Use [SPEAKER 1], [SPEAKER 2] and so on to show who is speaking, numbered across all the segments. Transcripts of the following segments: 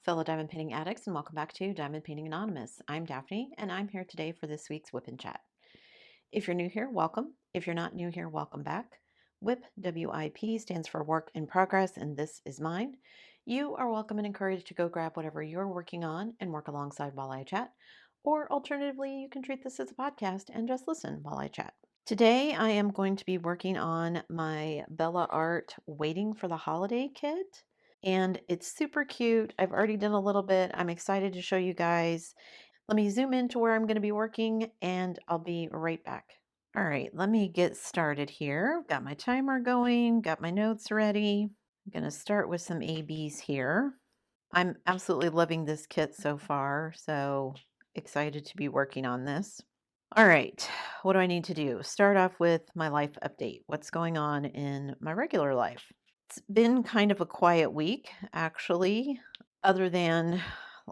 [SPEAKER 1] fellow diamond painting addicts, and welcome back to Diamond Painting Anonymous. I'm Daphne, and I'm here today for this week's WIP and Chat. If you're new here, welcome. If you're not new here, welcome back. WIP, W-I-P, stands for Work in Progress, and this is mine. You are welcome and encouraged to go grab whatever you're working on and work alongside while I chat. Or alternatively, you can treat this as a podcast and just listen while I chat. Today, I am going to be working on my Bella Art Waiting for the Holiday kit. And it's super cute. I've already done a little bit. I'm excited to show you guys. Let me zoom into where I'm going to be working and I'll be right back. All right, let me get started here. Got my timer going, got my notes ready. I'm going to start with some ABs here. I'm absolutely loving this kit so far, so excited to be working on this. All right, what do I need to do? Start off with my life update. What's going on in my regular life? It's been kind of a quiet week, actually, other than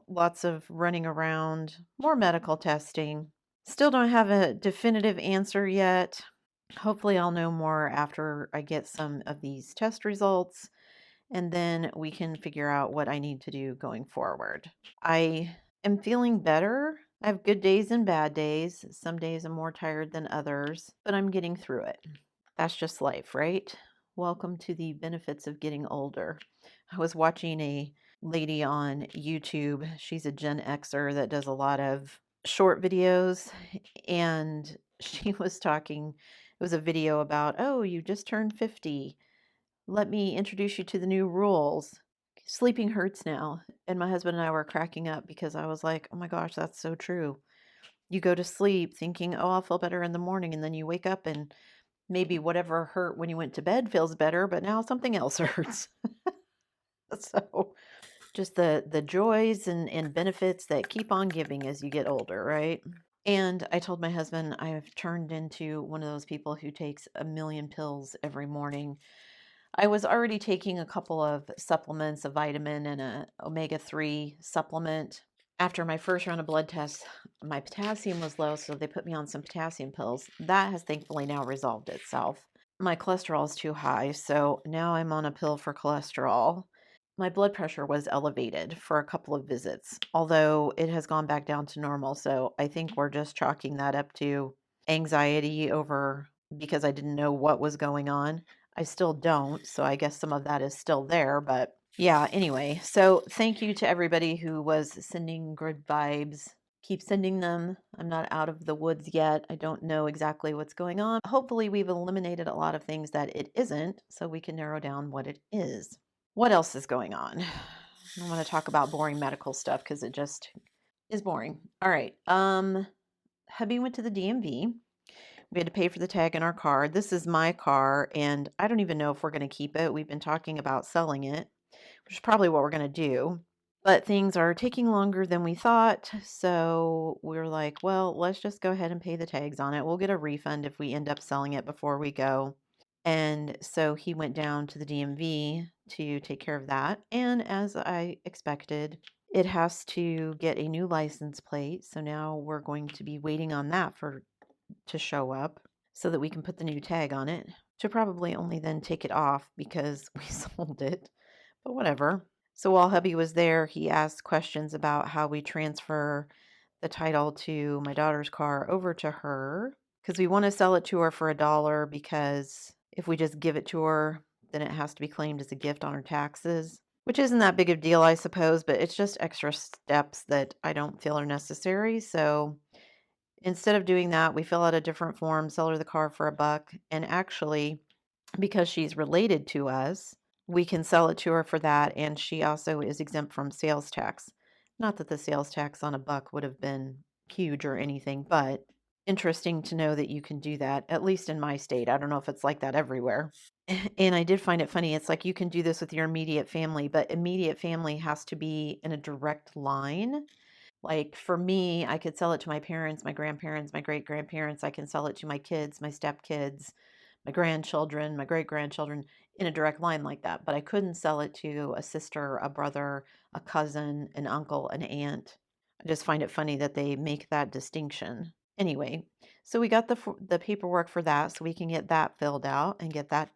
[SPEAKER 1] lots of running around, more medical testing. Still don't have a definitive answer yet. Hopefully, I'll know more after I get some of these test results, and then we can figure out what I need to do going forward. I am feeling better. I have good days and bad days. Some days I'm more tired than others, but I'm getting through it. That's just life, right? Welcome to the benefits of getting older. I was watching a lady on YouTube. She's a Gen Xer that does a lot of short videos, and she was talking. It was a video about, oh, you just turned 50. Let me introduce you to the new rules. Sleeping hurts now. And my husband and I were cracking up because I was like, oh my gosh, that's so true. You go to sleep thinking, oh, I'll feel better in the morning. And then you wake up and maybe whatever hurt when you went to bed feels better, but now something else hurts. So just the joys and benefits that keep on giving as you get older, right? And I told my husband I've turned into one of those people who takes a million pills every morning. I was already taking a couple of supplements, a vitamin and a omega-3 supplement. After my first round of blood tests, my potassium was low, so they put me on some potassium pills. That has thankfully now resolved itself. My cholesterol is too high, so now I'm on a pill for cholesterol. My blood pressure was elevated for a couple of visits, although it has gone back down to normal. So I think we're just chalking that up to anxiety over because I didn't know what was going on. I still don't, so I guess some of that is still there, but yeah, anyway. So thank you to everybody who was sending good vibes. Keep sending them. I'm not out of the woods yet. I don't know exactly what's going on. Hopefully we've eliminated a lot of things that it isn't, so we can narrow down what it is. What else is going on? I don't want to talk about boring medical stuff because it just is boring. All right. Hubby went to the DMV. We had to pay for the tag in our car. This is my car, and I don't even know if we're going to keep it. We've been talking about selling it, which is probably what we're going to do. But things are taking longer than we thought. So we're like, well, let's just go ahead and pay the tags on it. We'll get a refund if we end up selling it before we go. And so he went down to the DMV to take care of that. And as I expected, it has to get a new license plate. So now we're going to be waiting on that to show up so that we can put the new tag on it. To probably only then take it off because we sold it. But whatever. So while hubby was there, he asked questions about how we transfer the title to my daughter's car over to her because we want to sell it to her for $1 because if we just give it to her, then it has to be claimed as a gift on her taxes, which isn't that big of a deal, I suppose, but it's just extra steps that I don't feel are necessary. So instead of doing that, we fill out a different form, sell her the car for $1, and actually, because she's related to us, we can sell it to her for that, and she also is exempt from sales tax. Not that the sales tax on $1 would have been huge or anything, but interesting to know that you can do that, at least in my state. I don't know if it's like that everywhere. And I did find it funny. It's like you can do this with your immediate family, but immediate family has to be in a direct line. Like for me, I could sell it to my parents, my grandparents, my great grandparents. I can sell it to my kids, my stepkids, my grandchildren, my great grandchildren in a direct line like that. But I couldn't sell it to a sister, a brother, a cousin, an uncle, an aunt. I just find it funny that they make that distinction. Anyway, so we got the paperwork for that so we can get that filled out and get that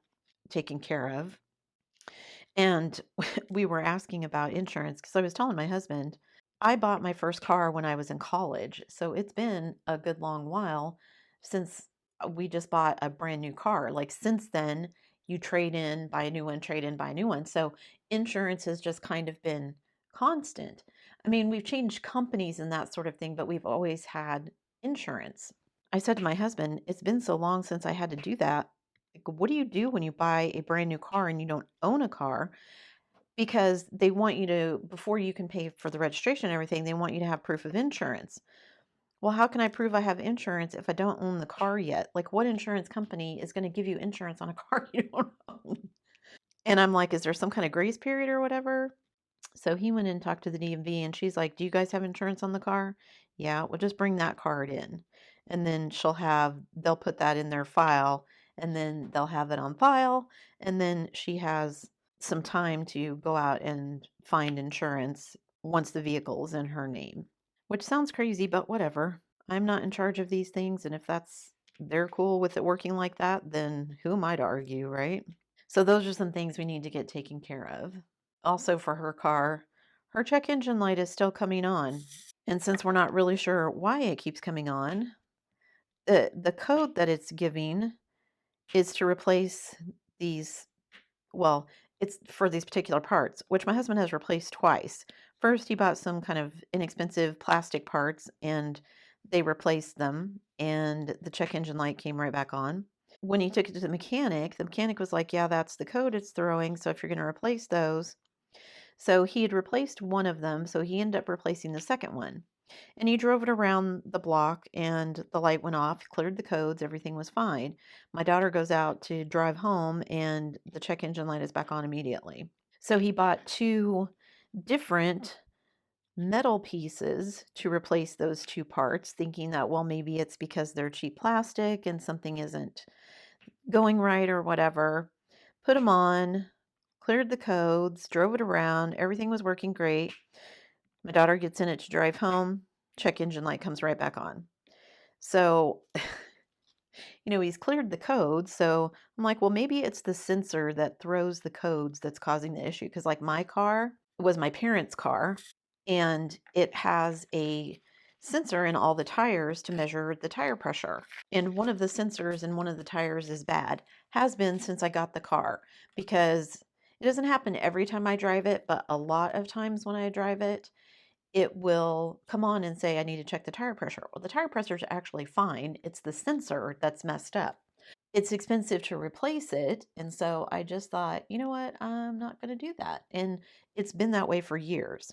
[SPEAKER 1] taken care of. And we were asking about insurance because I was telling my husband, I bought my first car when I was in college. So it's been a good long while since we just bought a brand new car. Like since then, you trade in, buy a new one, trade in, buy a new one. So insurance has just kind of been constant. I mean, we've changed companies and that sort of thing, but we've always had insurance. I said to my husband, it's been so long since I had to do that. Like, what do you do when you buy a brand new car and you don't own a car? Because they want you to, before you can pay for the registration and everything, they want you to have proof of insurance. Well, how can I prove I have insurance if I don't own the car yet? Like, what insurance company is going to give you insurance on a car you don't own? And I'm like, is there some kind of grace period or whatever? So he went and talked to the DMV and she's like, do you guys have insurance on the car? Yeah, well, just bring that card in. And then they'll put that in their file and then they'll have it on file. And then she has some time to go out and find insurance once the vehicle is in her name, which sounds crazy, but whatever. I'm not in charge of these things. And if they're cool with it working like that, then who am I to argue, right? So those are some things we need to get taken care of. Also for her car, her check engine light is still coming on. And since we're not really sure why it keeps coming on, the code that it's giving is to replace these, well, it's for these particular parts, which my husband has replaced twice. First, he bought some kind of inexpensive plastic parts and they replaced them, and the check engine light came right back on. When he took it to the mechanic was like, yeah, that's the code it's throwing. So if you're going to replace those, so he had replaced one of them, so he ended up replacing the second one. And he drove it around the block and the light went off, cleared the codes, everything was fine. My daughter goes out to drive home and the check engine light is back on immediately. So he bought two different metal pieces to replace those two parts, thinking that, well, maybe it's because they're cheap plastic and something isn't going right or whatever. Put them on, cleared the codes, drove it around. Everything was working great. My daughter gets in it to drive home. Check engine light comes right back on. So, he's cleared the codes. So I'm like, well, maybe it's the sensor that throws the codes that's causing the issue. Because, like, my car was my parents' car, and it has a sensor in all the tires to measure the tire pressure. And one of the sensors in one of the tires is bad, has been since I got the car, because it doesn't happen every time I drive it, but a lot of times when I drive it, it will come on and say, I need to check the tire pressure. Well, the tire pressure is actually fine. It's the sensor that's messed up. It's expensive to replace it. And so I just thought, you know what? I'm not going to do that. And it's been that way for years.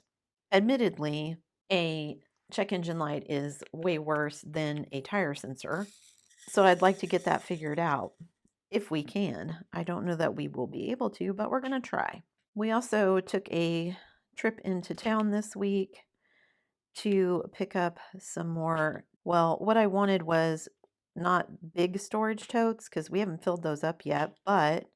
[SPEAKER 1] Admittedly, a check engine light is way worse than a tire sensor. So I'd like to get that figured out if we can. I don't know that we will be able to, but we're going to try. We also took a trip into town this week to pick up some more. Well, what I wanted was not big storage totes because we haven't filled those up yet, but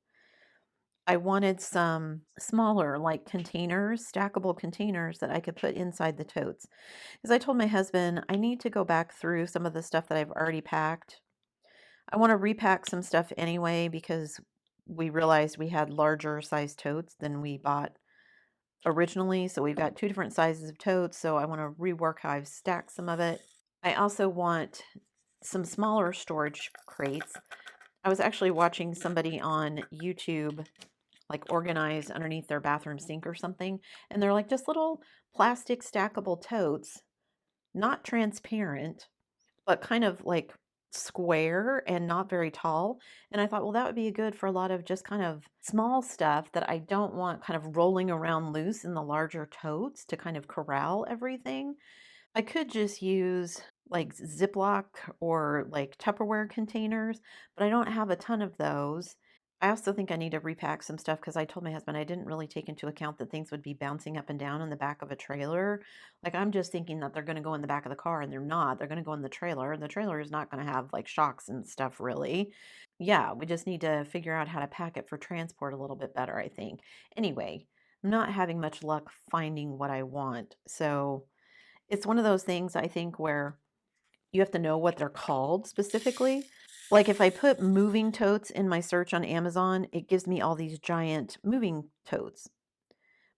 [SPEAKER 1] I wanted some smaller, like containers, stackable containers that I could put inside the totes. Because I told my husband I need to go back through some of the stuff that I've already packed. I want to repack some stuff anyway because we realized we had larger size totes than we bought originally. So we've got two different sizes of totes. So I want to rework how I've stacked some of it. I also want some smaller storage crates. I was actually watching somebody on YouTube like organize underneath their bathroom sink or something. And they're like just little plastic stackable totes, not transparent, but kind of like square and not very tall. And I thought, well, that would be good for a lot of just kind of small stuff that I don't want kind of rolling around loose in the larger totes to kind of corral everything. I could just use like Ziploc or like Tupperware containers, but I don't have a ton of those. I also think I need to repack some stuff because I told my husband I didn't really take into account that things would be bouncing up and down in the back of a trailer. Like I'm just thinking that they're going to go in the back of the car and they're not. They're going to go in the trailer, and the trailer is not going to have like shocks and stuff really. Yeah, we just need to figure out how to pack it for transport a little bit better, I think. Anyway, I'm not having much luck finding what I want. So it's one of those things I think where You have to know what they're called specifically. Like if I put moving totes in my search on Amazon, it gives me all these giant moving totes.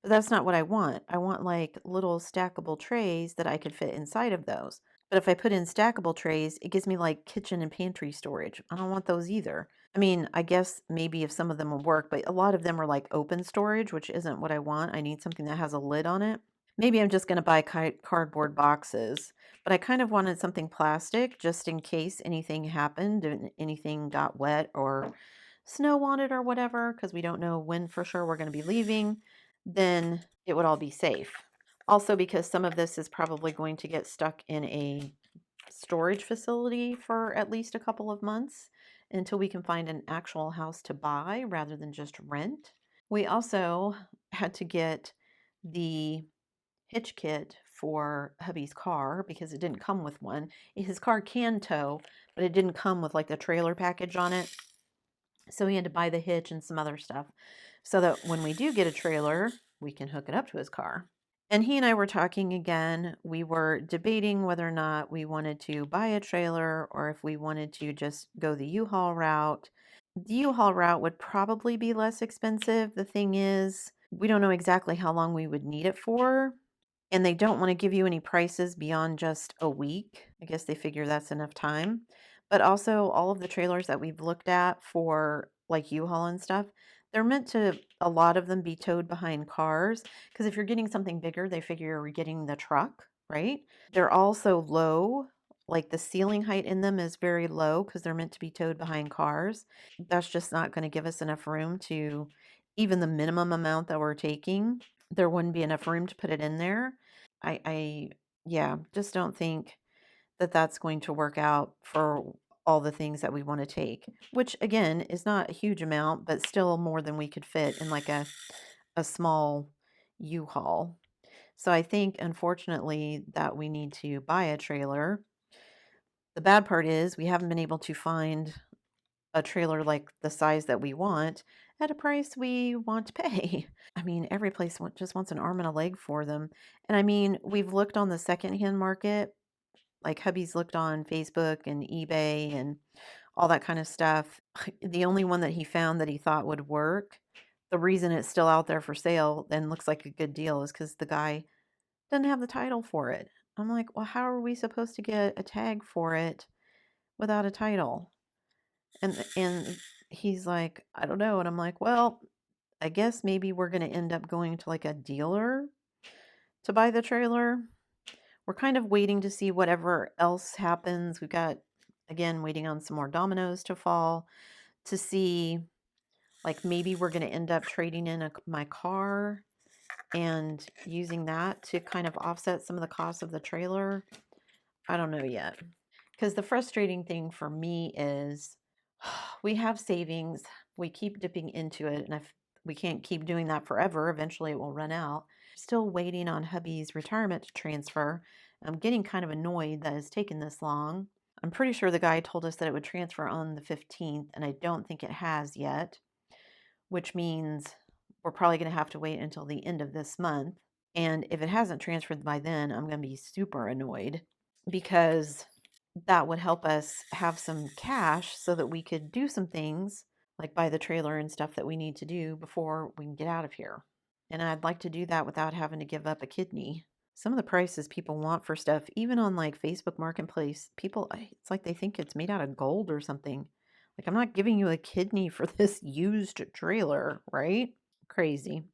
[SPEAKER 1] But that's not what I want. I want like little stackable trays that I could fit inside of those. But if I put in stackable trays, it gives me like kitchen and pantry storage. I don't want those either. I mean, I guess maybe if some of them will work, but a lot of them are like open storage, which isn't what I want. I need something that has a lid on it. Maybe I'm just going to buy cardboard boxes, but I kind of wanted something plastic just in case anything happened and anything got wet or snow on it or whatever, because we don't know when for sure we're going to be leaving, then it would all be safe. Also, because some of this is probably going to get stuck in a storage facility for at least a couple of months until we can find an actual house to buy rather than just rent. We also had to get the hitch kit for hubby's car because it didn't come with one. His car can tow, but it didn't come with like the trailer package on it. So he had to buy the hitch and some other stuff so that when we do get a trailer, we can hook it up to his car. And he and I were talking again. We were debating whether or not we wanted to buy a trailer or if we wanted to just go the U-Haul route. The U-Haul route would probably be less expensive. The thing is, we don't know exactly how long we would need it for. And they don't want to give you any prices beyond just a week. I guess they figure that's enough time. But also, all of the trailers that we've looked at for like U-Haul and stuff, they're meant to, a lot of them, be towed behind cars. Because if you're getting something bigger, they figure you're getting the truck, right? They're also low. Like the ceiling height in them is very low because they're meant to be towed behind cars. That's just not going to give us enough room to, even the minimum amount that we're taking, there wouldn't be enough room to put it in there. I yeah, just don't think that that's going to work out for all the things that we want to take, which again is not a huge amount, but still more than we could fit in like a small U-Haul. So I think unfortunately that we need to buy a trailer. The bad part is we haven't been able to find a trailer like the size that we want at a price we want to pay. I mean, every place just wants an arm and a leg for them. And I mean, we've looked on the secondhand market, like hubby's looked on Facebook and eBay and all that kind of stuff. The only one that he found that he thought would work, the reason it's still out there for sale and looks like a good deal is because the guy doesn't have the title for it. I'm like, well, how are we supposed to get a tag for it without a title? And he's like, I don't know. And I'm like, well, I guess maybe we're going to end up going to like a dealer to buy the trailer. We're kind of waiting to see whatever else happens. We've got, again, waiting on some more dominoes to fall to see, like, maybe we're going to end up trading in my car and using that to kind of offset some of the costs of the trailer. I don't know yet. Because the frustrating thing for me is we have savings, we keep dipping into it, and if we can't keep doing that forever, eventually it will run out. Still waiting on hubby's retirement to transfer. I'm getting kind of annoyed that it's taken this long. I'm pretty sure the guy told us that it would transfer on the 15th, and I don't think it has yet, which means we're probably going to have to wait until the end of this month. And if it hasn't transferred by then, I'm going to be super annoyed because that would help us have some cash so that we could do some things like buy the trailer and stuff that we need to do before we can get out of here. And I'd like to do that without having to give up a kidney. Some of the prices people want for stuff, even on like Facebook Marketplace, people, it's like they think it's made out of gold or something. Like, I'm not giving you a kidney for this used trailer, right? Crazy.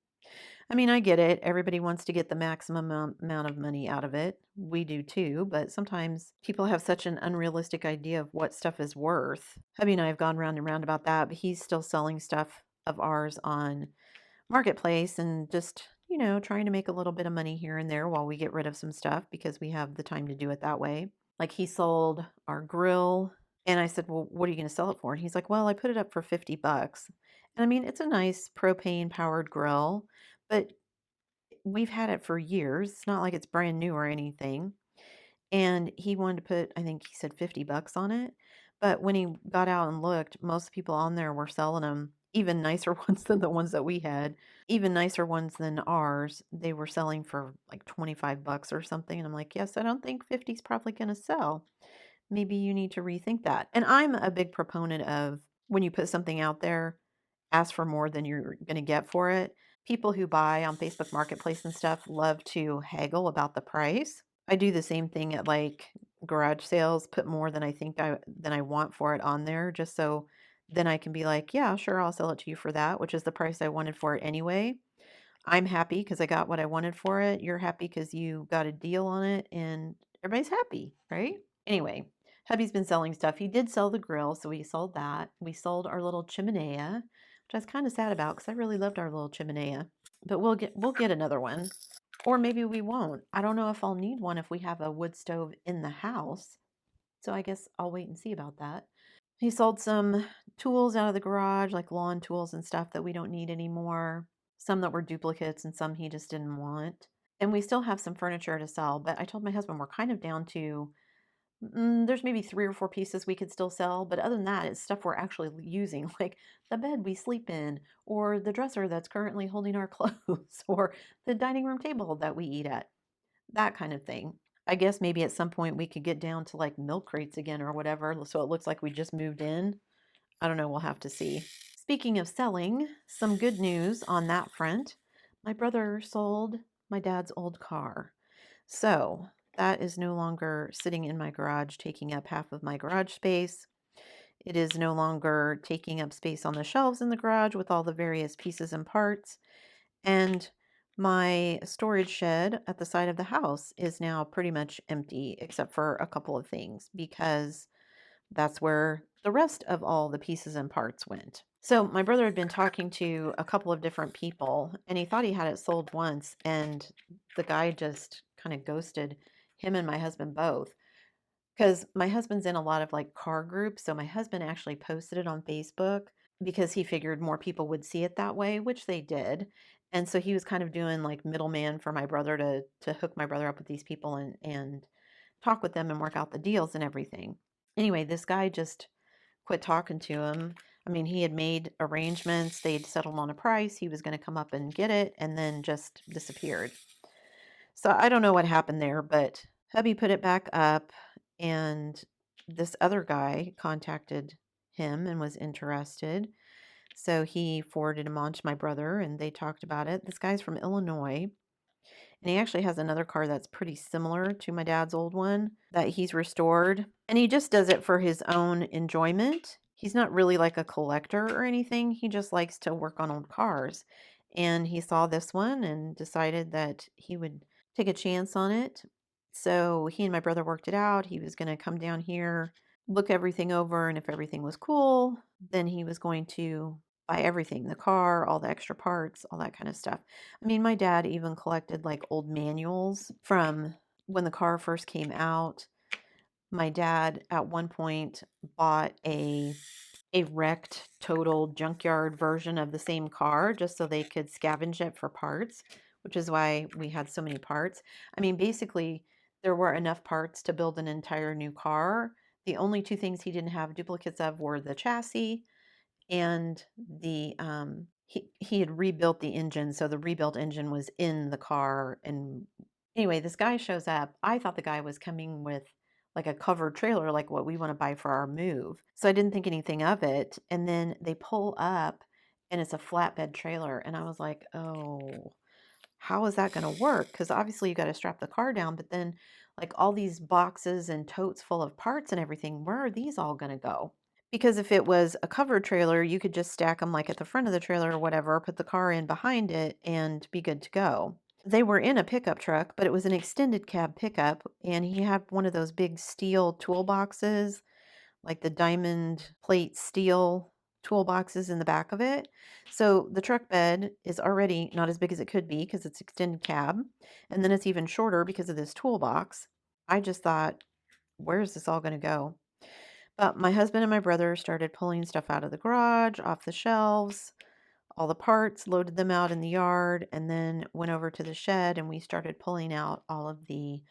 [SPEAKER 1] I mean, I get it. Everybody wants to get the maximum amount of money out of it. We do too, but sometimes people have such an unrealistic idea of what stuff is worth. Hubby and I have gone round and round about that, but he's still selling stuff of ours on Marketplace and just, trying to make a little bit of money here and there while we get rid of some stuff because we have the time to do it that way. Like he sold our grill, and I said, well, what are you going to sell it for? And he's like, well, I put it up for $50. And I mean, it's a nice propane powered grill, but we've had it for years. It's not like it's brand new or anything. And he wanted to put, I think he said $50 on it. But when he got out and looked, most people on there were selling them even nicer ones than the ones that we had, even nicer ones than ours. They were selling for like $25 or something. And I'm like, yes, I don't think 50 is probably going to sell. maybe you need to rethink that. And I'm a big proponent of when you put something out there, ask for more than you're going to get for it. People who buy on Facebook Marketplace and stuff love to haggle about the price. I do the same thing at like garage sales, put more than I want for it on there just so then I can be like, yeah, sure, I'll sell it to you for that, which is the price I wanted for it anyway. I'm happy because I got what I wanted for it. You're happy because you got a deal on it, and everybody's happy, right? Anyway, hubby's been selling stuff. He did sell the grill, so we sold that. We sold our little chimenea, which I was kind of sad about because I really loved our little chimenea. But we'll get another one. Or maybe we won't. I don't know if I'll need one if we have a wood stove in the house. So I guess I'll wait and see about that. He sold some tools out of the garage, like lawn tools and stuff that we don't need anymore. Some that were duplicates and some he just didn't want. And we still have some furniture to sell, but I told my husband we're kind of down to there's maybe 3 or 4 pieces we could still sell, but other than that, it's stuff we're actually using, like the bed we sleep in, or the dresser that's currently holding our clothes, or the dining room table that we eat at, that kind of thing. I guess maybe at some point we could get down to like milk crates again or whatever, so it looks like we just moved in. I don't know, we'll have to see. Speaking of selling, some good news on that front. My brother sold my dad's old car. So that is no longer sitting in my garage, taking up half of my garage space. It is no longer taking up space on the shelves in the garage with all the various pieces and parts. And my storage shed at the side of the house is now pretty much empty, except for a couple of things, because that's where the rest of all the pieces and parts went. So my brother had been talking to a couple of different people, and he thought he had it sold once, and the guy just kind of ghosted him and my husband both. Because my husband's in a lot of like car groups, so my husband actually posted it on Facebook because he figured more people would see it that way, which they did. And so he was kind of doing like middleman for my brother to hook my brother up with these people and talk with them and work out the deals and everything. Anyway, this guy just quit talking to him. I mean, he had made arrangements, they'd settled on a price, he was going to come up and get it, and then just disappeared. So I don't know what happened there, but hubby put it back up, and this other guy contacted him and was interested. So he forwarded him on to my brother, and they talked about it. This guy's from Illinois. And he actually has another car that's pretty similar to my dad's old one that he's restored. And he just does it for his own enjoyment. He's not really like a collector or anything. He just likes to work on old cars. And he saw this one and decided that he would take a chance on it. So he and my brother worked it out. He was going to come down here, look everything over, and if everything was cool, then he was going to buy everything, the car, all the extra parts, all that kind of stuff. I mean, my dad even collected like old manuals from when the car first came out. My dad at one point bought a wrecked, totaled junkyard version of the same car just so they could scavenge it for parts, which is why we had so many parts. I mean, basically, there were enough parts to build an entire new car. The only two things he didn't have duplicates of were the chassis and he had rebuilt the engine, so the rebuilt engine was in the car. And anyway, this guy shows up. I thought the guy was coming with like a covered trailer, like what we want to buy for our move. So I didn't think anything of it. And then they pull up and it's a flatbed trailer. And I was like, oh, how is that going to work? Because obviously you got to strap the car down, but then like all these boxes and totes full of parts and everything, where are these all going to go? Because if it was a covered trailer, you could just stack them like at the front of the trailer or whatever, put the car in behind it and be good to go. They were in a pickup truck, but it was an extended cab pickup, and he had one of those big steel toolboxes, like the diamond plate steel toolboxes in the back of it. So the truck bed is already not as big as it could be because it's extended cab, and then it's even shorter because of this toolbox. I just thought, where is this all going to go? But my husband and my brother started pulling stuff out of the garage, off the shelves, all the parts, loaded them out in the yard, and then went over to the shed and we started pulling out all of the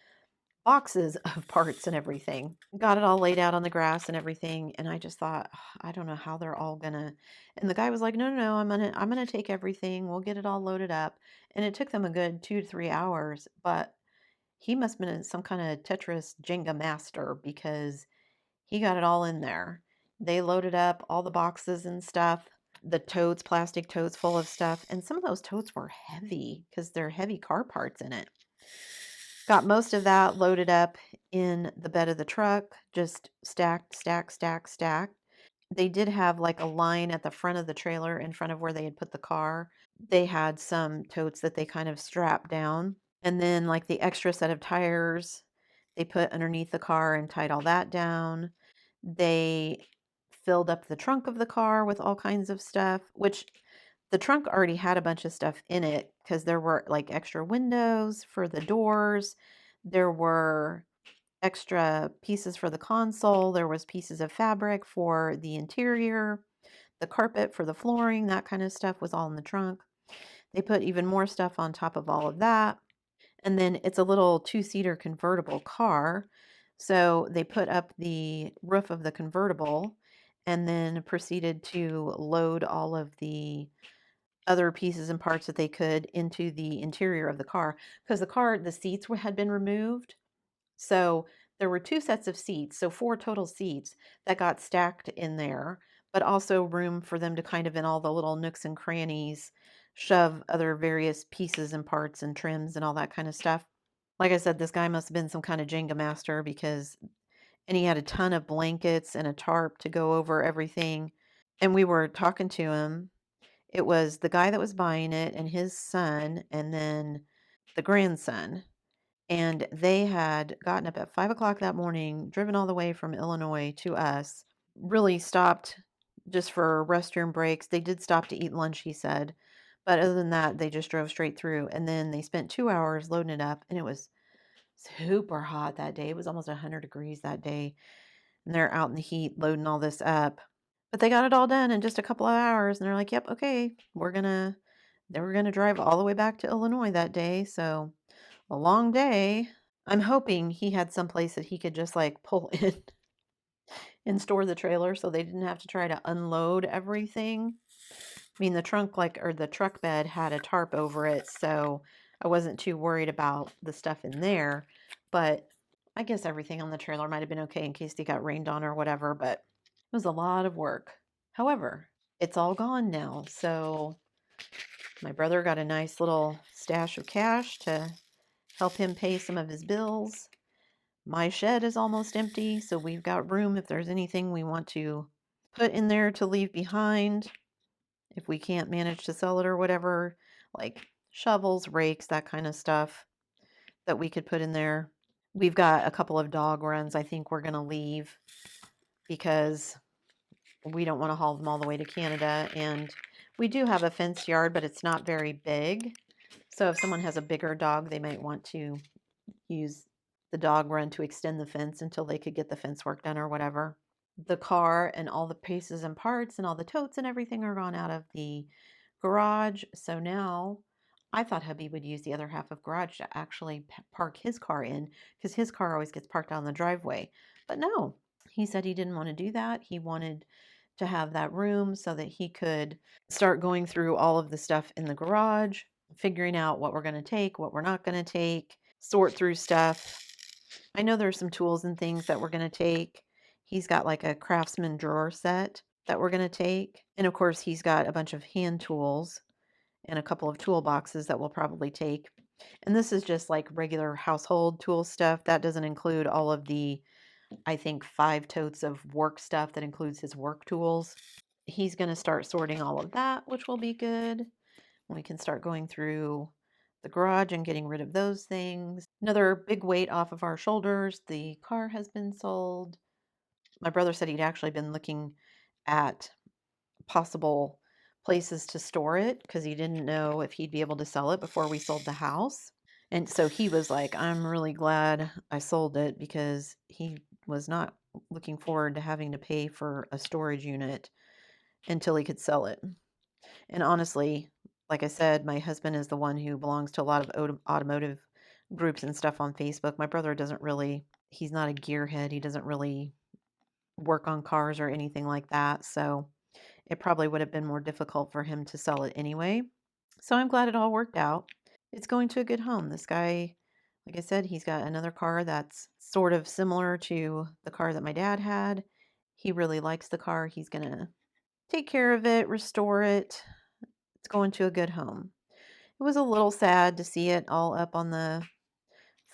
[SPEAKER 1] boxes of parts and everything. Got it all laid out on the grass and everything, and I just thought, I don't know how they're all gonna. And the guy was like, no, no, no, I'm gonna take everything. We'll get it all loaded up. And it took them a good 2 to 3 hours, but he must have been some kind of Tetris Jenga master because He got it all in there. They loaded up all the boxes and stuff, the totes, plastic totes full of stuff. And some of those totes were heavy because they're heavy car parts in it. Got most of that loaded up in the bed of the truck, just stacked, stacked, stacked, stacked. They did have like a line at the front of the trailer in front of where they had put the car. They had some totes that they kind of strapped down. And then like the extra set of tires, they put underneath the car and tied all that down. They filled up the trunk of the car with all kinds of stuff, which the trunk already had a bunch of stuff in it because there were like extra windows for the doors. There were extra pieces for the console. There was pieces of fabric for the interior, the carpet for the flooring, that kind of stuff was all in the trunk. They put even more stuff on top of all of that. And then it's a little two-seater convertible car. So they put up the roof of the convertible and then proceeded to load all of the other pieces and parts that they could into the interior of the car. Because the seats had been removed. So there were two sets of seats, so four total seats that got stacked in there, but also room for them to kind of in all the little nooks and crannies shove other various pieces and parts and trims and all that kind of stuff. Like I said, this guy must have been some kind of Jenga master and he had a ton of blankets and a tarp to go over everything. And we were talking to him. It was the guy that was buying it and his son, and then the grandson. And they had gotten up at 5 o'clock that morning, driven all the way from Illinois to us, really stopped just for restroom breaks. They did stop to eat lunch, he said. But other than that, they just drove straight through. And then they spent 2 hours loading it up. And it was super hot that day. It was almost 100 degrees that day. And they're out in the heat loading all this up. But they got it all done in just a couple of hours. And they're like, yep, okay, they were gonna drive all the way back to Illinois that day. So a long day. I'm hoping he had some place that he could just like pull in and store the trailer so they didn't have to try to unload everything. I mean, the trunk, or the truck bed had a tarp over it, so I wasn't too worried about the stuff in there. But I guess everything on the trailer might have been okay in case they got rained on or whatever, but it was a lot of work. However, it's all gone now, so my brother got a nice little stash of cash to help him pay some of his bills. My shed is almost empty, so we've got room if there's anything we want to put in there to leave behind. If we can't manage to sell it or whatever, like shovels, rakes, that kind of stuff that we could put in there. We've got a couple of dog runs I think we're going to leave because we don't want to haul them all the way to Canada. And we do have a fenced yard, but it's not very big. So if someone has a bigger dog, they might want to use the dog run to extend the fence until they could get the fence work done or whatever. The car and all the pieces and parts and all the totes and everything are gone out of the garage. So now I thought hubby would use the other half of garage to actually park his car in because his car always gets parked out in the driveway. But no, he said he didn't want to do that. He wanted to have that room so that he could start going through all of the stuff in the garage, figuring out what we're going to take, what we're not going to take, sort through stuff. I know there's some tools and things that we're going to take. He's got like a Craftsman drawer set that we're going to take. And of course, he's got a bunch of hand tools and a couple of toolboxes that we'll probably take. And this is just like regular household tool stuff. That doesn't include all of the, I think, 5 totes of work stuff that includes his work tools. He's going to start sorting all of that, which will be good. We can start going through the garage and getting rid of those things. Another big weight off of our shoulders. The car has been sold. My brother said he'd actually been looking at possible places to store it because he didn't know if he'd be able to sell it before we sold the house. And so he was like, I'm really glad I sold it because he was not looking forward to having to pay for a storage unit until he could sell it. And honestly, like I said, my husband is the one who belongs to a lot of automotive groups and stuff on Facebook. My brother doesn't really, he's not a gearhead. He doesn't really work on cars or anything like that. So it probably would have been more difficult for him to sell it anyway. So I'm glad it all worked out. It's going to a good home. This guy Like I said, he's got another car that's sort of similar to the car that my dad had. He really likes the car. He's going to take care of it, restore it. It's going to a good home. It was a little sad to see it all up on the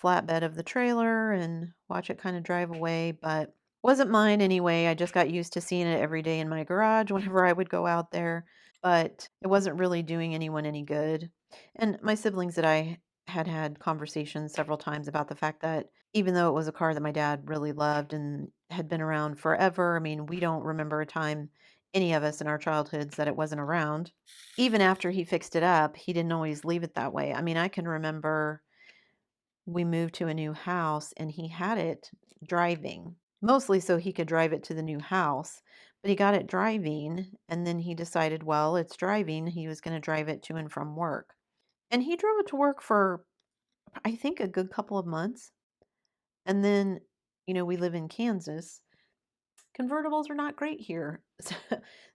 [SPEAKER 1] flatbed of the trailer and watch it kind of drive away, but wasn't mine anyway. I just got used to seeing it every day in my garage whenever I would go out there, but it wasn't really doing anyone any good. And my siblings that I had conversations several times about the fact that even though it was a car that my dad really loved and had been around forever, I mean, we don't remember a time, any of us in our childhoods, that it wasn't around. Even after he fixed it up, he didn't always leave it that way. I mean, I can remember we moved to a new house and he had it driving, mostly so he could drive it to the new house. But he got it driving and then he decided, well, it's driving. He was going to drive it to and from work. And he drove it to work for, I think, a good couple of months. And then, we live in Kansas. Convertibles are not great here.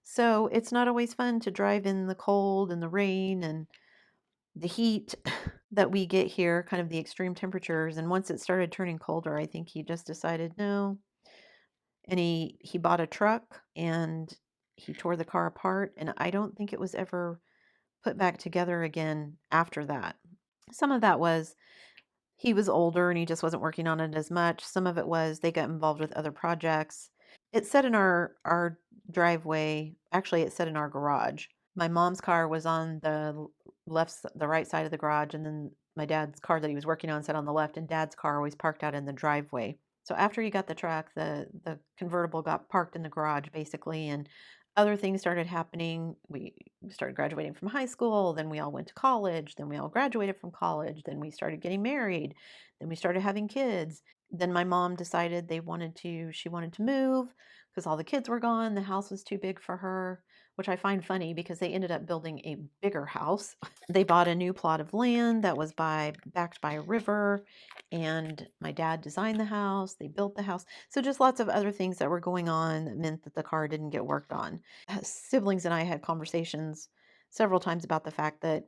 [SPEAKER 1] So it's not always fun to drive in the cold and the rain and the heat that we get here, kind of the extreme temperatures. And once it started turning colder, I think he just decided no. And he bought a truck and he tore the car apart. And I don't think it was ever put back together again after that. Some of that was he was older and he just wasn't working on it as much. Some of it was they got involved with other projects. It sat in our driveway. Actually, it sat in our garage. My mom's car was on the right side of the garage, and then my dad's car that he was working on sat on the left, and dad's car always parked out in the driveway. So after he got the truck, the convertible got parked in the garage basically, and other things started happening. We started graduating from high school, then we all went to college, then we all graduated from college, then we started getting married, then we started having kids. Then my mom decided she wanted to move because all the kids were gone. The house was too big for her, which I find funny because they ended up building a bigger house. They bought a new plot of land that was backed by a river, and my dad designed the house. They built the house. So just lots of other things that were going on that meant that the car didn't get worked on. Siblings and I had conversations several times about the fact that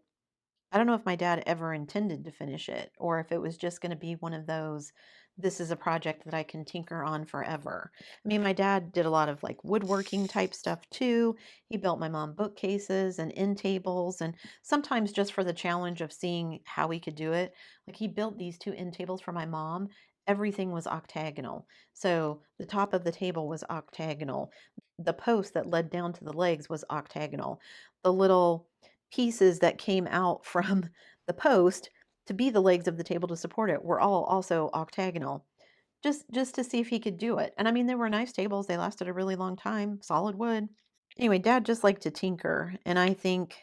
[SPEAKER 1] I don't know if my dad ever intended to finish it or if it was just going to be one of those, this is a project that I can tinker on forever. I mean, my dad did a lot of like woodworking type stuff too. He built my mom bookcases and end tables, and sometimes just for the challenge of seeing how he could do it. Like he built these two end tables for my mom. Everything was octagonal. So the top of the table was octagonal. The post that led down to the legs was octagonal. The little pieces that came out from the post to be the legs of the table to support it were all also octagonal, just to see if he could do it. And I mean, they were nice tables. They lasted a really long time, solid wood. Anyway, dad just liked to tinker, and I think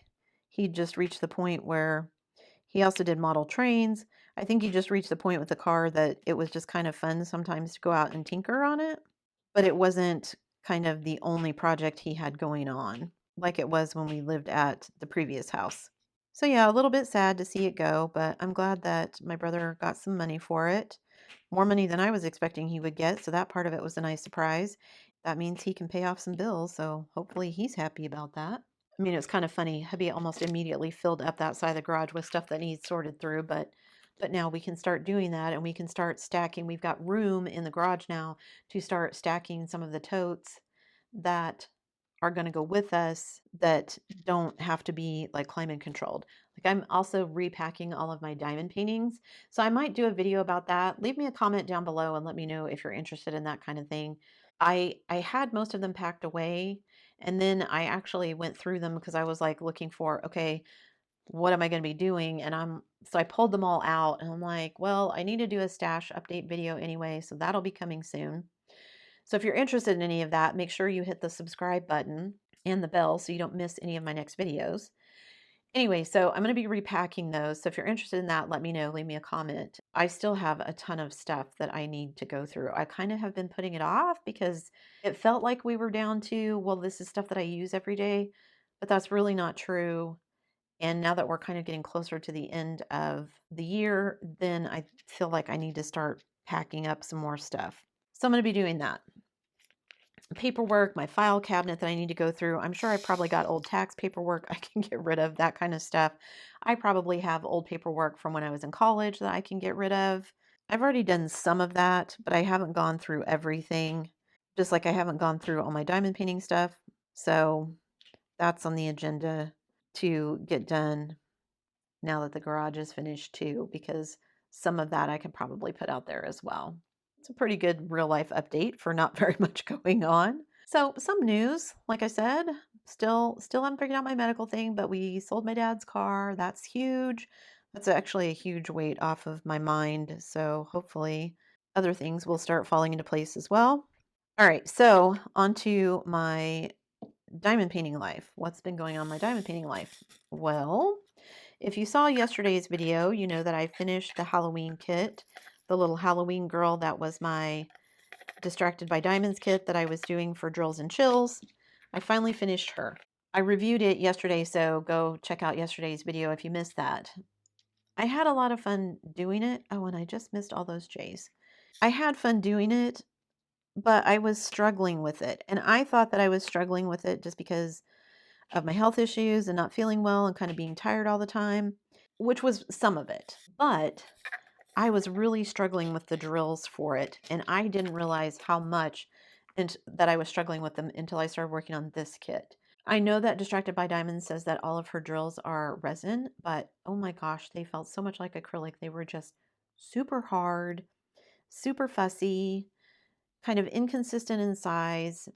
[SPEAKER 1] he just reached the point where he also did model trains. I think he just reached the point with the car that it was just kind of fun sometimes to go out and tinker on it, but it wasn't kind of the only project he had going on like it was when we lived at the previous house. So yeah, a little bit sad to see it go, but I'm glad that my brother got some money for it. More money than I was expecting he would get, so that part of it was a nice surprise. That means he can pay off some bills, so hopefully he's happy about that. I mean, it was kind of funny. Hubby almost immediately filled up that side of the garage with stuff that needs sorted through, but now we can start doing that and we can start stacking. We've got room in the garage now to start stacking some of the totes that are going to go with us that don't have to be like climate controlled. Like I'm also repacking all of my diamond paintings. So I might do a video about that. Leave me a comment down below and let me know if you're interested in that kind of thing. I had most of them packed away, and then I actually went through them because I was like looking for, okay, what am I going to be doing? So I pulled them all out and I'm like, well, I need to do a stash update video anyway, so that'll be coming soon. So if you're interested in any of that, make sure you hit the subscribe button and the bell so you don't miss any of my next videos. Anyway, so I'm going to be repacking those. So if you're interested in that, let me know. Leave me a comment. I still have a ton of stuff that I need to go through. I kind of have been putting it off because it felt like we were down to, well, this is stuff that I use every day, but that's really not true. And now that we're kind of getting closer to the end of the year, then I feel like I need to start packing up some more stuff. So I'm going to be doing that. paperwork, my file cabinet that I need to go through. I'm sure I probably got old tax paperwork I can get rid of, that kind of stuff. I probably have old paperwork from when I was in college that I can get rid of. I've already done some of that, but I haven't gone through everything, just like I haven't gone through all my diamond painting stuff. So that's on the agenda to get done now that the garage is finished too, because some of that I can probably put out there as well. It's a pretty good real life update for not very much going on. So some news, like I said, still haven't figured out my medical thing, but we sold my dad's car. That's huge. That's actually a huge weight off of my mind. So hopefully other things will start falling into place as well. All right, so on to my diamond painting life. What's been going on in my diamond painting life? Well, if you saw yesterday's video, you know that I finished the Halloween kit, the little Halloween girl that was my Distracted by Diamonds kit that I was doing for Drills and Chills. I finally finished her. I reviewed it yesterday, so go check out yesterday's video if you missed that. I had a lot of fun doing it. Oh, and I just missed all those J's. I had fun doing it, but I was struggling with it. And I thought that I was struggling with it just because of my health issues and not feeling well and kind of being tired all the time, which was some of it. But I was really struggling with the drills for it, and I didn't realize how much and that I was struggling with them until I started working on this kit. I know that Distracted by Diamonds says that all of her drills are resin, but oh my gosh, they felt so much like acrylic. They were just super hard, super fussy, kind of inconsistent in size,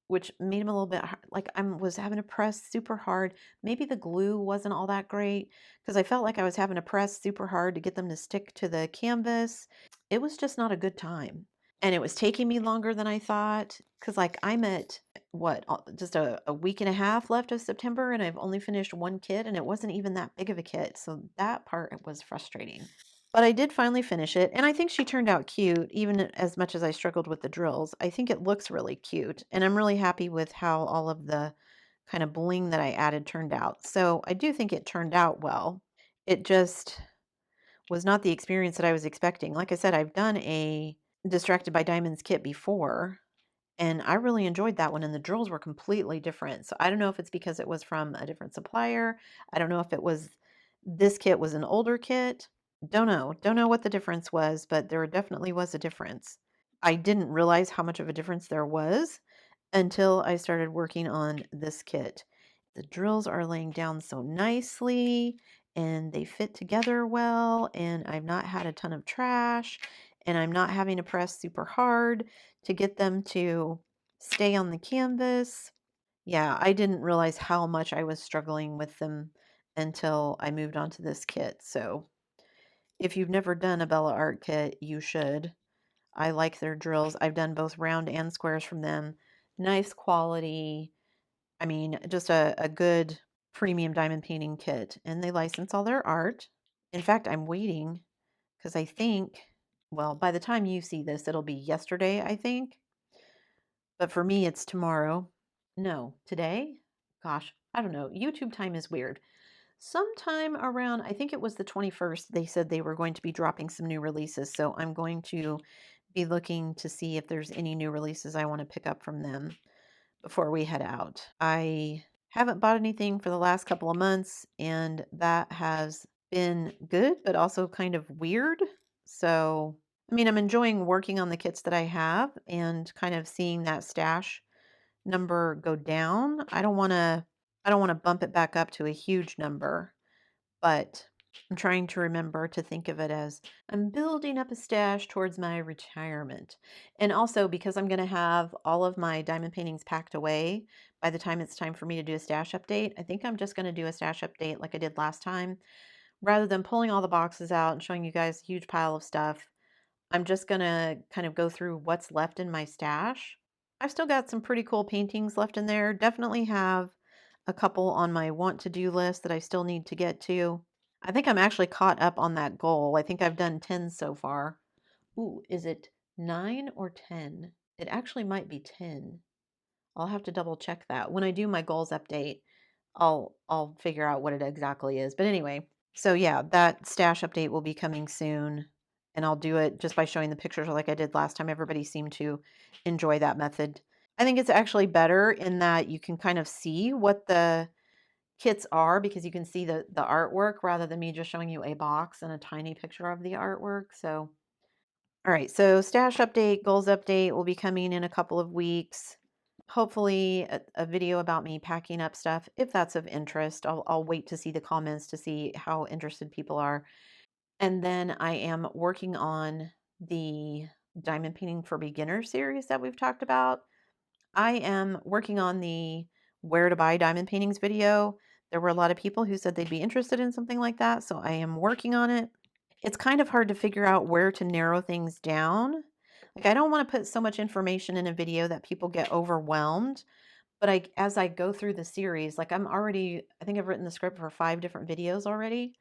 [SPEAKER 1] which made them a little bit like I was having to press super hard. Maybe the glue wasn't all that great because I felt like I was having to press super hard to get them to stick to the canvas. It was just not a good time. And it was taking me longer than I thought because, like, I'm at what, just a week and a half left of September, and I've only finished one kit, and it wasn't even that big of a kit. So that part was frustrating. But I did finally finish it, and I think she turned out cute, even as much as I struggled with the drills. I think it looks really cute, and I'm really happy with how all of the kind of bling that I added turned out. So I do think it turned out well. It just was not the experience that I was expecting. Like I said, I've done a Distracted by Diamonds kit before, and I really enjoyed that one, and the drills were completely different. So I don't know if it's because it was from a different supplier. I don't know if it was this kit was an older kit. Don't know. Don't know what the difference was, but there definitely was a difference. I didn't realize how much of a difference there was until I started working on this kit. The drills are laying down so nicely and they fit together well, and I've not had a ton of trash, and I'm not having to press super hard to get them to stay on the canvas. Yeah, I didn't realize how much I was struggling with them until I moved on to this kit. So if you've never done a Bella Art kit, you should. I like their drills. I've done both round and squares from them. Nice quality. I mean, just a good premium diamond painting kit. And they license all their art. In fact, I'm waiting because I think, well, by the time you see this, it'll be yesterday, I think. But for me, it's tomorrow. No, today? Gosh, I don't know. YouTube time is weird. Sometime around, I think it was the 21st, they said they were going to be dropping some new releases. So I'm going to be looking to see if there's any new releases I want to pick up from them before we head out. I haven't bought anything for the last couple of months, and that has been good, but also kind of weird. So, I mean, I'm enjoying working on the kits that I have and kind of seeing that stash number go down. I don't want to bump it back up to a huge number, but I'm trying to remember to think of it as I'm building up a stash towards my retirement. And also because I'm going to have all of my diamond paintings packed away by the time it's time for me to do a stash update, I think I'm just going to do a stash update like I did last time. Rather than pulling all the boxes out and showing you guys a huge pile of stuff, I'm just going to kind of go through what's left in my stash. I've still got some pretty cool paintings left in there. Definitely have a couple on my want to do list that I still need to get to. I think I'm actually caught up on that goal. I think I've done 10 so far. Ooh, is it 9 or 10? It actually might be 10. I'll have to double check that. When I do my goals update, I'll figure out what it exactly is. But anyway, so yeah, that stash update will be coming soon, and I'll do it just by showing the pictures like I did last time. Everybody seemed to enjoy that method. I think it's actually better in that you can kind of see what the kits are because you can see the artwork rather than me just showing you a box and a tiny picture of the artwork. So, all right. So, stash update, goals update will be coming in a couple of weeks. Hopefully, a video about me packing up stuff if that's of interest. I'll wait to see the comments to see how interested people are. And then I am working on the diamond painting for beginners series that we've talked about. I am working on the where to buy diamond paintings video. There were a lot of people who said they'd be interested in something like that, so I am working on it. It's kind of hard to figure out where to narrow things down. Like I don't want to put so much information in a video that people get overwhelmed, but as I go through the series, like I think I've written the script for 5 different videos already.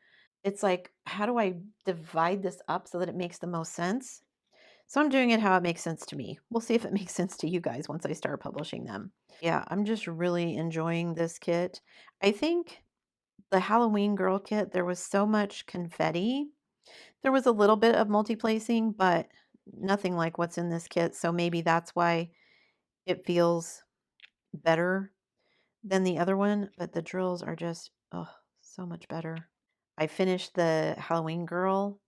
[SPEAKER 1] It's like, how do I divide this up so that it makes the most sense? So I'm doing it how it makes sense to me. We'll see if it makes sense to you guys once I start publishing them. Yeah, I'm just really enjoying this kit. I think the Halloween girl kit, there was so much confetti. There was a little bit of multi-placing, but nothing like what's in this kit. So maybe that's why it feels better than the other one. But the drills are just, oh, so much better. I finished the Halloween girl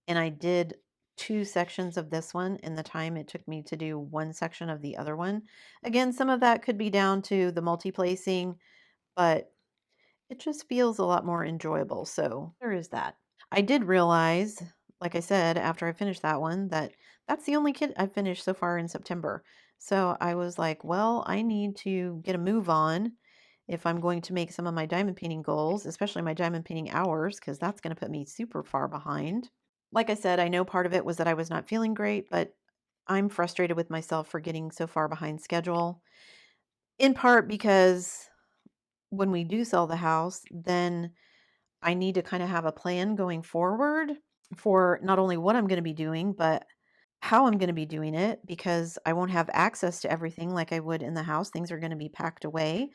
[SPEAKER 1] and I did 2 sections of this one in the time it took me to do 1 section of the other one. Again, some of that could be down to the multi-placing, but it just feels a lot more enjoyable, so there is that. I did realize, like I said, after I finished that one, that that's the only kit I've finished so far in September. So I was like, well, I need to get a move on if I'm going to make some of my diamond painting goals, especially my diamond painting hours, because that's going to put me super far behind. Like I said, I know part of it was that I was not feeling great, but I'm frustrated with myself for getting so far behind schedule, in part because when we do sell the house, then I need to kind of have a plan going forward for not only what I'm going to be doing, but how I'm going to be doing it because I won't have access to everything like I would in the house. Things are going to be packed away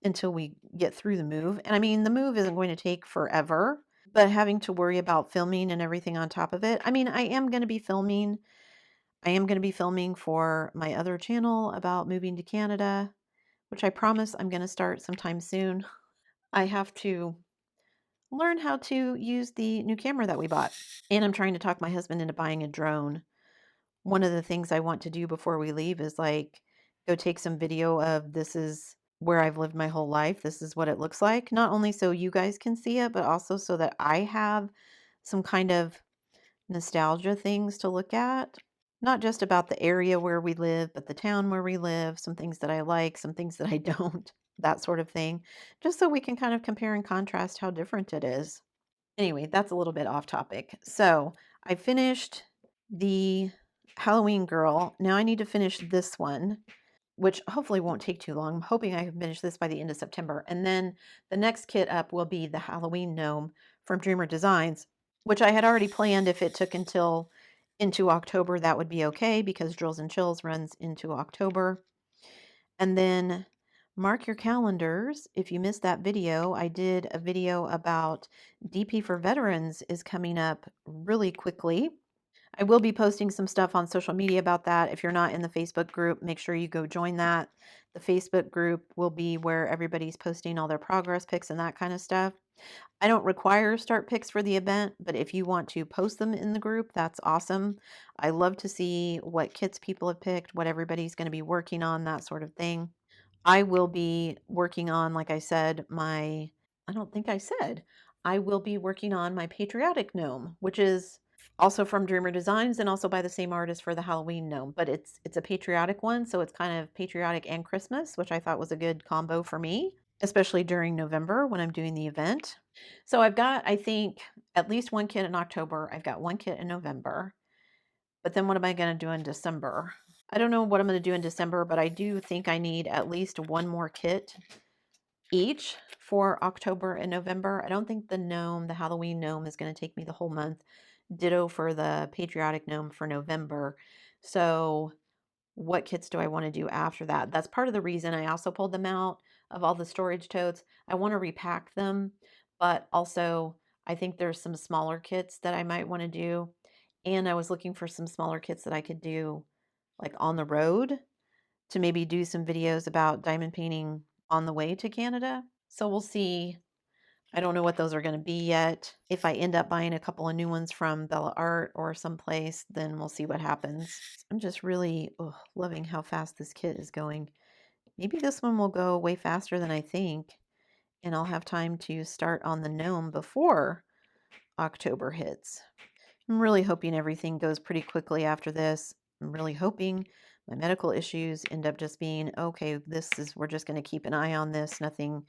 [SPEAKER 1] until we get through the move. And I mean, the move isn't going to take forever, but having to worry about filming and everything on top of it. I mean, I am going to be filming. I am going to be filming for my other channel about moving to Canada, which I promise I'm going to start sometime soon. I have to learn how to use the new camera that we bought. And I'm trying to talk my husband into buying a drone. One of the things I want to do before we leave is like go take some video of this is where I've lived my whole life. This is what it looks like. Not only so you guys can see it, but also so that I have some kind of nostalgia things to look at. Not just about the area where we live, but the town where we live, some things that I like, some things that I don't, that sort of thing. Just so we can kind of compare and contrast how different it is. Anyway, that's a little bit off topic. So I finished the Halloween girl. Now I need to finish this one, which hopefully won't take too long. I'm hoping I can finish this by the end of September. And then the next kit up will be the Halloween gnome from Dreamer Designs, which I had already planned if it took until into October, that would be okay because Drills and Chills runs into October. And then mark your calendars. If you missed that video, I did a video about DP for Veterans is coming up really quickly. I will be posting some stuff on social media about that. If you're not in the Facebook group, make sure you go join that. The Facebook group will be where everybody's posting all their progress pics and that kind of stuff. I don't require start pics for the event, but if you want to post them in the group, that's awesome. I love to see what kits people have picked, what everybody's going to be working on, that sort of thing. I will be working on, like I said, I don't think I said, I will be working on my patriotic gnome, which is also from Dreamer Designs and also by the same artist for the Halloween gnome, but it's a patriotic one, so it's kind of patriotic and Christmas, which I thought was a good combo for me, especially during November when I'm doing the event. So I've got, I think, at least 1 kit in October. I've got 1 kit in November. But then what am I going to do in December? I don't know what I'm going to do in December, but I do think I need at least 1 more kit each for October and November. I don't think the Halloween gnome is going to take me the whole month. Ditto for the patriotic gnome for November. So what kits do I want to do after that? That's part of the reason I also pulled them out of all the storage totes. I want to repack them, but also I think there's some smaller kits that I might want to do. And I was looking for some smaller kits that I could do like on the road to maybe do some videos about diamond painting on the way to Canada. So we'll see. I don't know what those are going to be yet. If I end up buying a couple of new ones from Bella Art or someplace, then we'll see what happens. I'm just really loving how fast this kit is going. Maybe this one will go way faster than I think, and I'll have time to start on the gnome before October hits. I'm really hoping everything goes pretty quickly after this. I'm really hoping my medical issues end up just being, okay, we're just going to keep an eye on this, nothing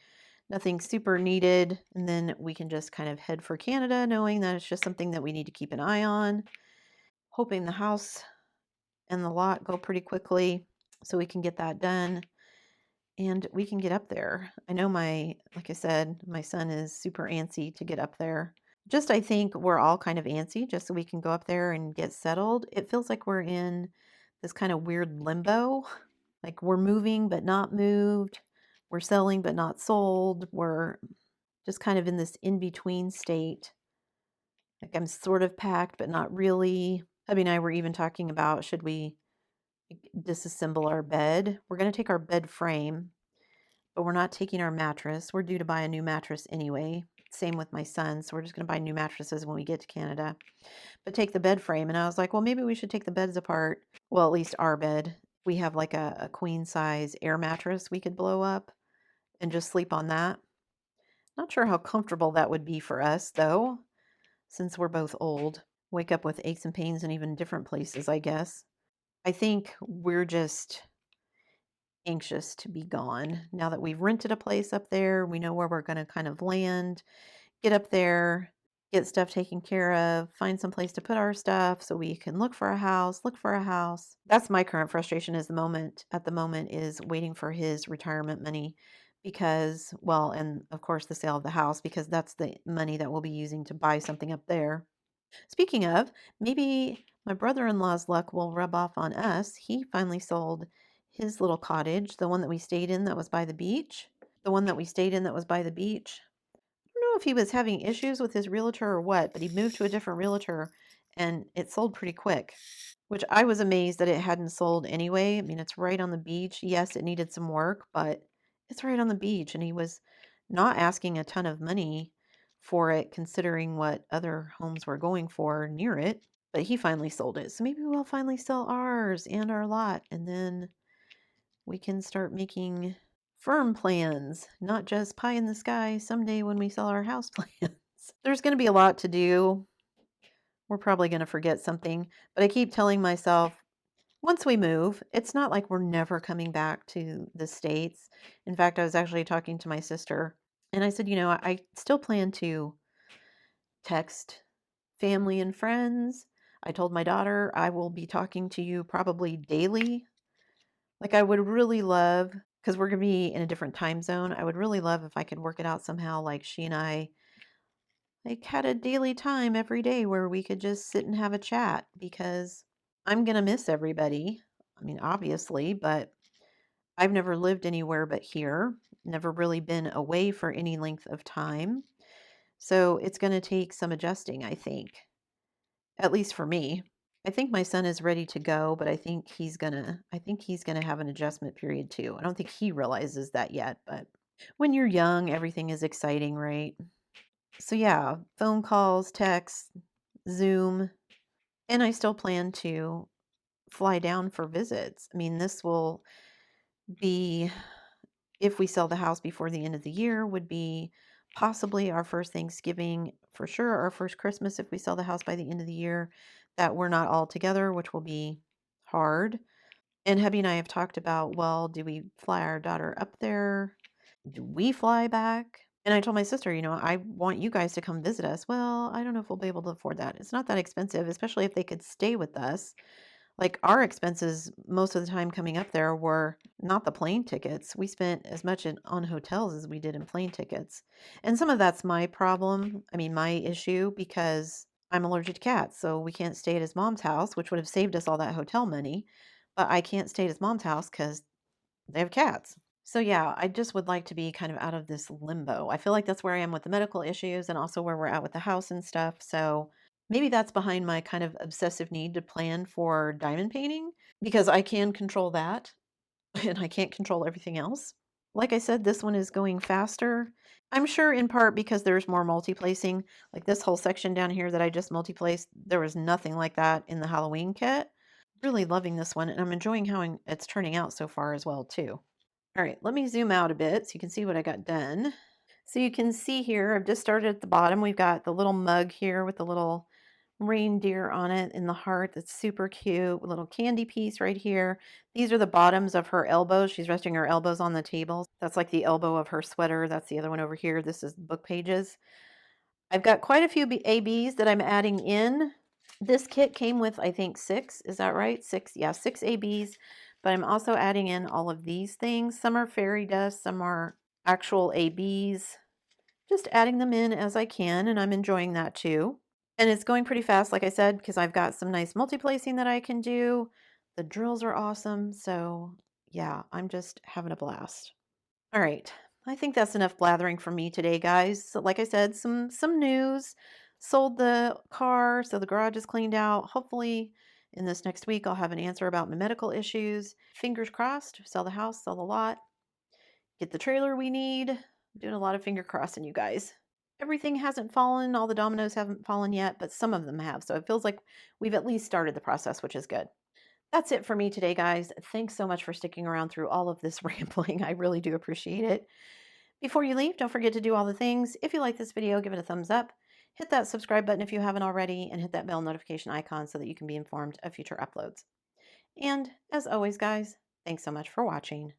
[SPEAKER 1] super needed, and then we can just kind of head for Canada knowing that it's just something that we need to keep an eye on. Hoping the house and the lot go pretty quickly so we can get that done and we can get up there. I know like I said, my son is super antsy to get up there. Just I think we're all kind of antsy just so we can go up there and get settled. It feels like we're in this kind of weird limbo. Like we're moving but not moved. We're selling but not sold. We're just kind of in this in-between state. Like I'm sort of packed, but not really. Hubby and I were even talking about should we disassemble our bed. We're going to take our bed frame, but we're not taking our mattress. We're due to buy a new mattress anyway. Same with my son. So we're just going to buy new mattresses when we get to Canada. But take the bed frame. And I was like, well, maybe we should take the beds apart. Well, at least our bed. We have like a queen size air mattress we could blow up and just sleep on that. Not sure how comfortable that would be for us, though, since we're both old. Wake up with aches and pains in even different places, I guess. I think we're just anxious to be gone. Now that we've rented a place up there, we know where we're going to kind of land, get up there, get stuff taken care of, find some place to put our stuff so we can look for a house. That's my current frustration at the moment is waiting for his retirement money because, well, and of course the sale of the house because that's the money that we'll be using to buy something up there. Speaking of, maybe my brother-in-law's luck will rub off on us. He finally sold his little cottage, the one that we stayed in that was by the beach. The one that we stayed in that was by the beach. I don't know if he was having issues with his realtor or what, but he moved to a different realtor and it sold pretty quick, which I was amazed that it hadn't sold anyway. I mean, it's right on the beach. Yes, it needed some work, but it's right on the beach. And he was not asking a ton of money for it, considering what other homes were going for near it. But he finally sold it. So maybe we'll finally sell ours and our lot. And then we can start making firm plans, not just pie in the sky someday when we sell our house plans. There's going to be a lot to do. We're probably going to forget something, but I keep telling myself once we move, it's not like we're never coming back to the States. In fact, I was actually talking to my sister and I said, I still plan to text family and friends. I told my daughter I will be talking to you probably daily. Like I would really love, because we're going to be in a different time zone, I would really love if I could work it out somehow like she and I like had a daily time every day where we could just sit and have a chat because I'm going to miss everybody. I mean, obviously, but I've never lived anywhere but here, never really been away for any length of time. So it's going to take some adjusting, I think, at least for me. I think my son is ready to go, but I think he's going to have an adjustment period too. I don't think he realizes that yet, but when you're young, everything is exciting, right? So yeah, phone calls, texts, Zoom, and I still plan to fly down for visits. I mean, this will be, if we sell the house before the end of the year, would be possibly our first Thanksgiving, for sure, our first Christmas if we sell the house by the end of the year, that we're not all together, which will be hard. And hubby and I have talked about, well, do we fly our daughter up there? Do we fly back? And I told my sister, I want you guys to come visit us. Well, I don't know if we'll be able to afford that. It's not that expensive, especially if they could stay with us. Like our expenses most of the time coming up there were not the plane tickets. We spent as much on hotels as we did in plane tickets. And some of that's my problem. I mean, my issue because I'm allergic to cats. So we can't stay at his mom's house, which would have saved us all that hotel money. But I can't stay at his mom's house because they have cats. So yeah, I just would like to be kind of out of this limbo. I feel like that's where I am with the medical issues and also where we're at with the house and stuff. So maybe that's behind my kind of obsessive need to plan for diamond painting because I can control that. and I can't control everything else. Like I said, this one is going faster. I'm sure in part because there's more multi-placing. Like this whole section down here that I just multi-placed, there was nothing like that in the Halloween kit. Really loving this one, and I'm enjoying how it's turning out so far as well too. All right, let me zoom out a bit so you can see what I got done. So you can see here, I've just started at the bottom. We've got the little mug here with the little reindeer on it in the heart. That's super cute. A little candy piece right here. These are the bottoms of her elbows. She's resting her elbows on the table. That's like the elbow of her sweater. That's the other one over here. This is book pages. I've got quite a few ABs that I'm adding in. This kit came with, I think, 6. Is that right? 6. Yeah, 6 ABs. But I'm also adding in all of these things. Some are fairy dust. Some are actual ABs. Just adding them in as I can, and I'm enjoying that too. And it's going pretty fast, like I said, because I've got some nice multi-placing that I can do. The drills are awesome. So yeah, I'm just having a blast. All right. I think that's enough blathering for me today, guys. So like I said, some news. Sold the car, so the garage is cleaned out. Hopefully in this next week I'll have an answer about my medical issues. Fingers crossed, sell the house, sell the lot, get the trailer we need. I'm doing a lot of finger crossing, you guys. Everything hasn't fallen, all the dominoes haven't fallen yet, but some of them have. So it feels like we've at least started the process, which is good. That's it for me today, guys. Thanks so much for sticking around through all of this rambling. I really do appreciate it. Before you leave, don't forget to do all the things. If you like this video, give it a thumbs up. Hit that subscribe button if you haven't already, and hit that bell notification icon so that you can be informed of future uploads. And as always, guys, thanks so much for watching.